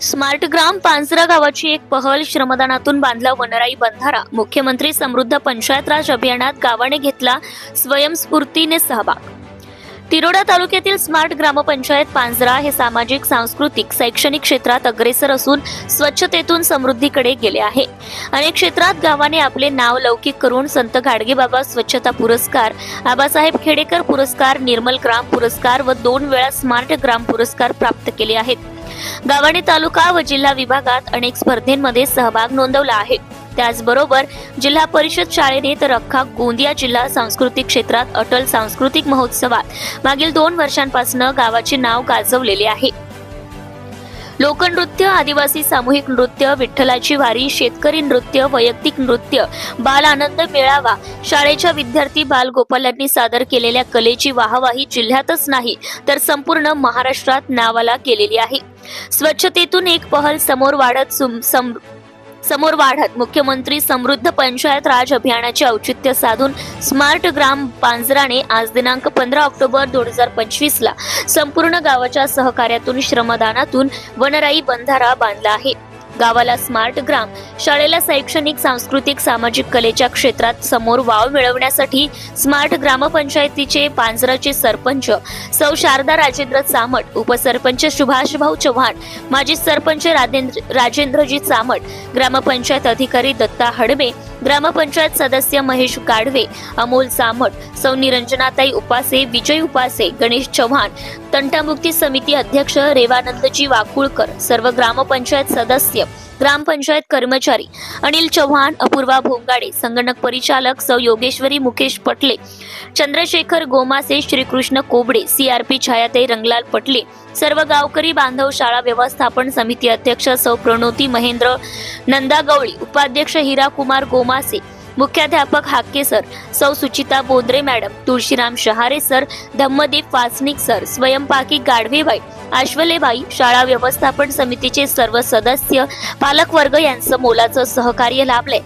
Smart ग्राम पांजरा गावाची एक पहल श्रमदानातून बांधला वनराई बंधारा। मुख्यमंत्री समृद्ध पंचायत राज अभियानात गावाने घेतला स्वयंस्फूर्तीने सहभाग। तिरोडा तालुक्यातील स्मार्ट ग्रामपंचायत पांजरा हे सामाजिक, सांस्कृतिक, शैक्षणिक क्षेत्रात अग्रेसर असून स्वच्छतेतून समृद्धीकडे गेले आहे। अनेक क्षेत्रात गावाने आपले नाव लौकिक करून संत गाडगेबाबा स्वच्छता पुरस्कार, आबासाहेब खेडेकर पुरस्कार, निर्मल ग्राम पुरस्कार व 2 वेळा स्मार्ट ग्राम पुरस्कार प्राप्त केले आहेत। गावाने तालुका व जिल्हा विभागात अनेक स्पर्धेमध्ये सहभाग नोंदवला आहे। त्याचबरोबर जिल्हा परिषद शाळेने तर अख्खा गोंदिया जिल्हा सांस्कृतिक क्षेत्रात अटल सांस्कृतिक महोत्सवात मागील 2 वर्षांपासून गावाचे नाव गाजवलेले आहे। लोकनृत्य, आदिवासी सामूहिक नृत्य, विठ्ठलाची वारी, शेतकरी नृत्य, वैयक्तिक नृत्य, बाल आनंद मेळावा, शाळेच्या विद्यार्थी बालगोपाल यांनी सादर केलेल्या कलेची वाहवाही जिल्ह्यातच नाही तर संपूर्ण महाराष्ट्रात नावाला गेलेली आहे। स्वच्छतेतून एक पहल समोर वाढत मुख्यमंत्री समृद्ध पंचायत राज अभियानाचे औचित्य साधून स्मार्ट ग्राम पांजराने आज दिनांक 15 ऑक्टोबर 2025 ला संपूर्ण गावाच्या सहकार्यातून श्रमदानातून वनराई बंधारा बांधला आहे। गावाला स्मार्ट ग्राम, शाळेला शैक्षणिक, सांस्कृतिक, सामाजिक कलेच्या क्षेत्रात समोर वाव मिळवण्यासाठी स्मार्ट ग्रामपंचायतीचे पांजराचे सरपंच सौ शारदा राजेंद्र चामट, उपसरपंच सुभाष भाऊ चव्हाण, माजी सरपंच राजेंद्रजी चामट, ग्रामपंचायत अधिकारी दत्ता हडमे, ग्रामपंचायत सदस्य महेश गाडवे, अमोल चामट, सौ निरंजनाताई उपासे, विजय उपासे, गणेश चव्हाण, तंटामुक्ती समिती अध्यक्ष रेवानंदजी वाकुळकर, सर्व ग्रामपंचायत सदस्य, ग्रामपंचायत कर्मचारी अनिल चव्हाण, अपूर्वा भोंगाडे, संगणक परिचालक सौ योगेश्वरी मुकेश पटले, चंद्रशेखर गोमासे, श्रीकृष्ण कोबडे, सीआरपी छायाताई रंगलाल पटले, सर्व गावकरी बांधव, शाळा व्यवस्थापन समिती अध्यक्ष सौ प्रणोती महेंद्र नंदागवळी, उपाध्यक्ष हिरा कुमार गोमासे, मुख्याध्यापक हाके सर, सौ सुचिता बोंद्रे मॅडम, तुळशीराम शहारे सर, धम्मदीप वासनिक सर, स्वयंपाकी गाडवेबाई, आश्वलेबाई, शाळा व्यवस्थापन समितीचे सर्व सदस्य, पालक वर्ग यांचं मोलाचं सहकार्य लाभले।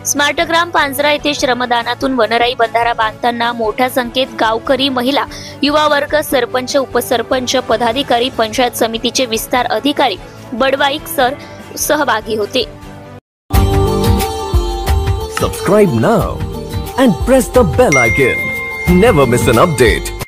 स्मार्ट ग्राम पांजरा येथे श्रमदानातून वनराई बंधारा बांधताना मोठ्या संख्येत गावकरी, महिला, युवा वर्ग, सरपंच, उपसरपंच, पदाधिकारी, पंचायत समितीचे विस्तार अधिकारी, बडवाईक सर सहभागी होते। Subscribe now and press the bell icon. Never miss an update.